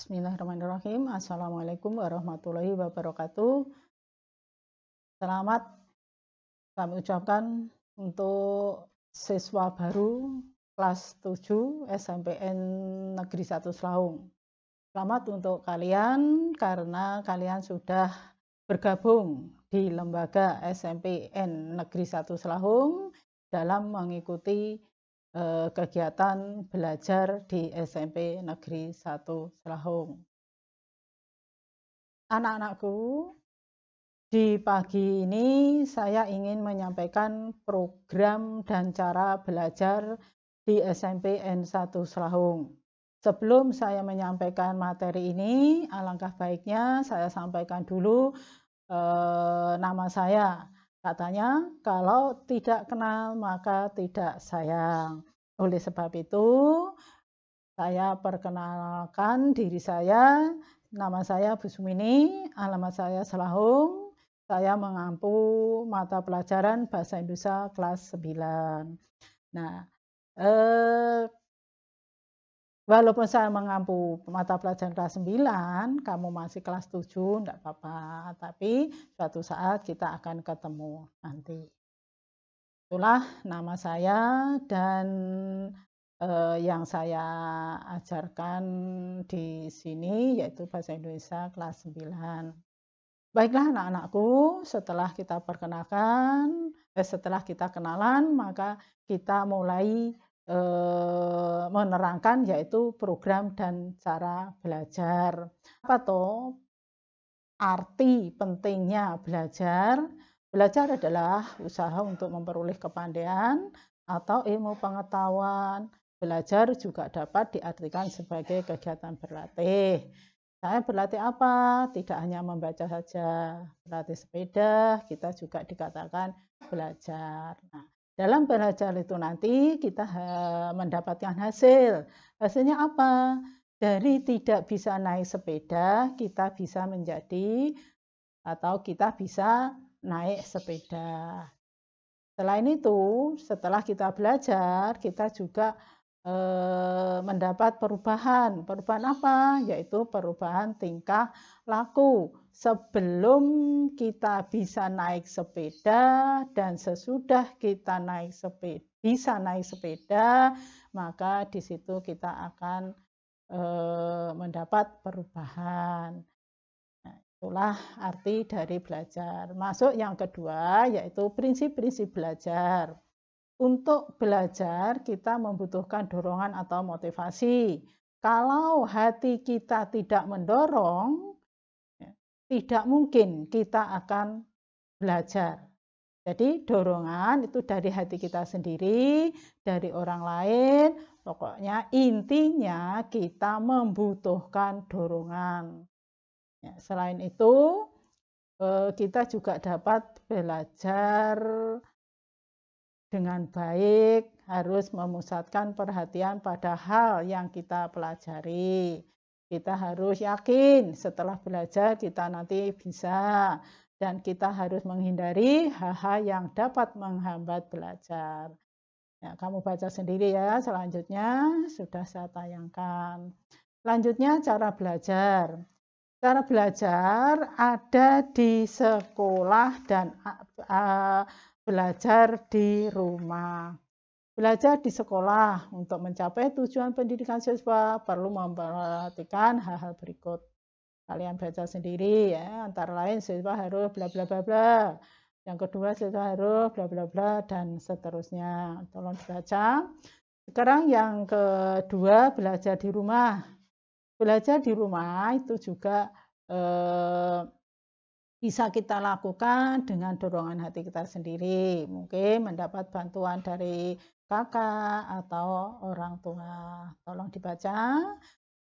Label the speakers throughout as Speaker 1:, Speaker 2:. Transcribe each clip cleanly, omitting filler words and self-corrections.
Speaker 1: Bismillahirrahmanirrahim. Assalamualaikum warahmatullahi wabarakatuh. Selamat kami ucapkan untuk siswa baru kelas 7 SMPN Negeri 1 Slaung. Selamat untuk kalian karena kalian sudah bergabung di lembaga SMPN Negeri 1 Slaung dalam mengikuti kegiatan belajar di SMP Negeri 1 Slaung. Anak-anakku, di pagi ini saya ingin menyampaikan program dan cara belajar di SMPN 1 Slaung. Sebelum saya menyampaikan materi ini, alangkah baiknya saya sampaikan dulu nama saya. Katanya, kalau tidak kenal maka tidak sayang. Oleh sebab itu, saya perkenalkan diri saya. Nama saya Bu Sumini, alamat saya Slaung. Saya mengampu mata pelajaran Bahasa Indonesia kelas 9. Nah, walaupun saya mengampu mata pelajaran kelas 9, kamu masih kelas 7, enggak apa-apa. Tapi suatu saat kita akan ketemu nanti. Itulah nama saya dan yang saya ajarkan di sini yaitu Bahasa Indonesia kelas 9. Baiklah anak-anakku, setelah kita perkenalkan, setelah kita kenalan, maka kita mulai menerangkan yaitu program dan cara belajar. Apa toh arti pentingnya belajar? Belajar adalah usaha untuk memperoleh kepandaian atau ilmu pengetahuan. Belajar juga dapat diartikan sebagai kegiatan berlatih. Saya berlatih apa? Tidak hanya membaca saja, berlatih sepeda, kita juga dikatakan belajar. Nah, dalam belajar itu nanti kita mendapatkan hasil. Hasilnya apa? Dari tidak bisa naik sepeda, kita bisa menjadi atau kita bisa naik sepeda. Selain itu, setelah kita belajar, kita juga mendapat perubahan. Perubahan apa? Yaitu perubahan tingkah laku. Sebelum kita bisa naik sepeda dan sesudah kita bisa naik sepeda, maka di situ kita akan mendapat perubahan. Nah, itulah arti dari belajar. Masuk yang kedua, yaitu prinsip-prinsip belajar. Untuk belajar, kita membutuhkan dorongan atau motivasi. Kalau hati kita tidak mendorong, tidak mungkin kita akan belajar. Jadi dorongan itu dari hati kita sendiri, dari orang lain, pokoknya intinya kita membutuhkan dorongan. Ya, selain itu, kita juga dapat belajar dengan baik, harus memusatkan perhatian pada hal yang kita pelajari. Kita harus yakin setelah belajar kita nanti bisa, dan kita harus menghindari hal-hal yang dapat menghambat belajar. Ya, kamu baca sendiri ya, selanjutnya sudah saya tayangkan. Selanjutnya cara belajar. Cara belajar ada di sekolah dan belajar di rumah. Belajar di sekolah untuk mencapai tujuan pendidikan siswa perlu memperhatikan hal-hal berikut. Kalian baca sendiri ya, antara lain siswa harus bla bla bla bla. Yang kedua siswa harus bla bla bla dan seterusnya. Tolong dibaca. Sekarang yang kedua belajar di rumah. Belajar di rumah itu juga bisa kita lakukan dengan dorongan hati kita sendiri. Mungkin mendapat bantuan dari kakak atau orang tua. Tolong dibaca.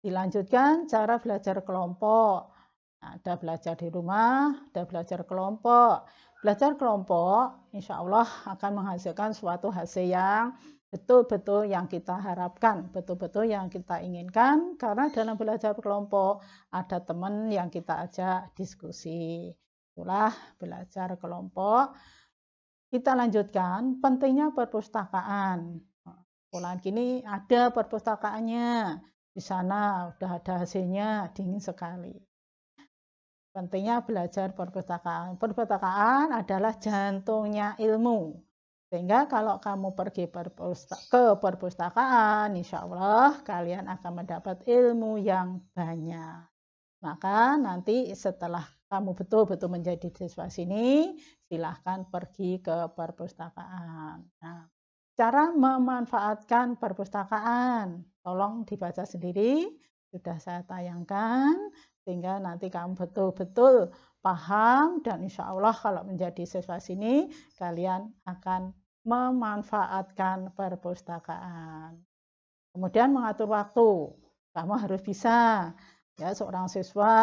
Speaker 1: Dilanjutkan cara belajar kelompok. Ada belajar di rumah, ada belajar kelompok. Belajar kelompok insya Allah akan menghasilkan suatu hasil yang betul-betul yang kita harapkan, betul-betul yang kita inginkan, karena dalam belajar kelompok ada teman yang kita ajak diskusi. Itulah belajar kelompok. Kita lanjutkan, pentingnya perpustakaan. Sekolah kini ada perpustakaannya. di sana udah ada hasilnya, dingin sekali. Pentingnya belajar perpustakaan. Perpustakaan adalah jantungnya ilmu. Sehingga kalau kamu pergi ke perpustakaan, insya Allah kalian akan mendapat ilmu yang banyak. Maka nanti setelah kamu betul-betul menjadi siswa sini, silahkan pergi ke perpustakaan. Nah, cara memanfaatkan perpustakaan, tolong dibaca sendiri, sudah saya tayangkan, sehingga nanti kamu betul-betul paham dan insya Allah kalau menjadi siswa sini, kalian akan memanfaatkan perpustakaan. Kemudian mengatur waktu, kamu harus bisa. Ya, seorang siswa,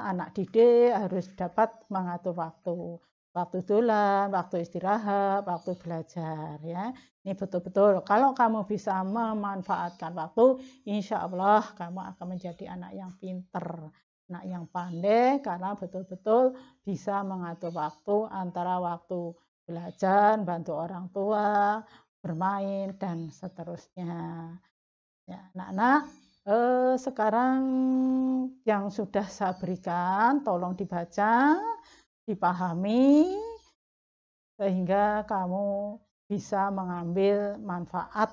Speaker 1: anak didik harus dapat mengatur waktu. Waktu dolan, waktu istirahat, waktu belajar. Ya, ini betul-betul. Kalau kamu bisa memanfaatkan waktu, insya Allah kamu akan menjadi anak yang pinter, anak yang pandai, karena betul-betul bisa mengatur waktu antara waktu belajar, bantu orang tua, bermain, dan seterusnya. Ya, anak-anak, sekarang yang sudah saya berikan, tolong dibaca, dipahami, sehingga kamu bisa mengambil manfaat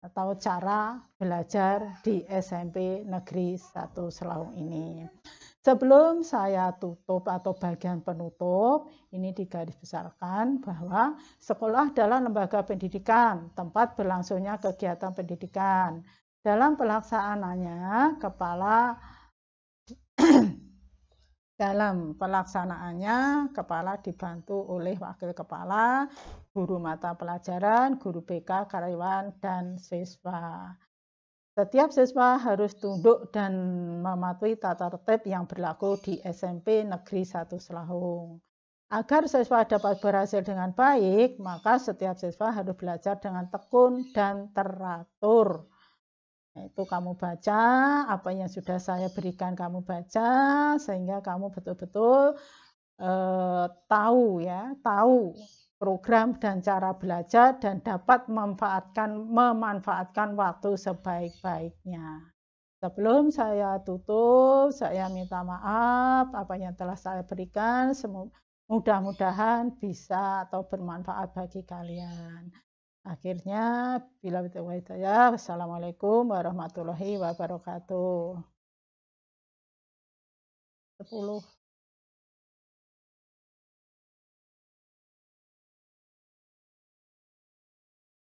Speaker 1: atau cara belajar di SMP Negeri 1 Selawung ini. Sebelum saya tutup atau bagian penutup, ini digarisbesarkan bahwa sekolah adalah lembaga pendidikan, tempat berlangsungnya kegiatan pendidikan. Dalam pelaksanaannya, kepala dibantu oleh wakil kepala, guru mata pelajaran, guru BK, karyawan, dan siswa. Setiap siswa harus tunduk dan mematuhi tata tertib yang berlaku di SMP Negeri 1 Selawung. Agar siswa dapat berhasil dengan baik, maka setiap siswa harus belajar dengan tekun dan teratur. Itu kamu baca, apa yang sudah saya berikan kamu baca, sehingga kamu betul-betul tahu program dan cara belajar dan dapat memanfaatkan waktu sebaik-baiknya. Sebelum saya tutup, saya minta maaf apa yang telah saya berikan, mudah-mudahan bisa atau bermanfaat bagi kalian. Akhirnya, bila hidayah, wassalamualaikum warahmatullahi wabarakatuh. 10.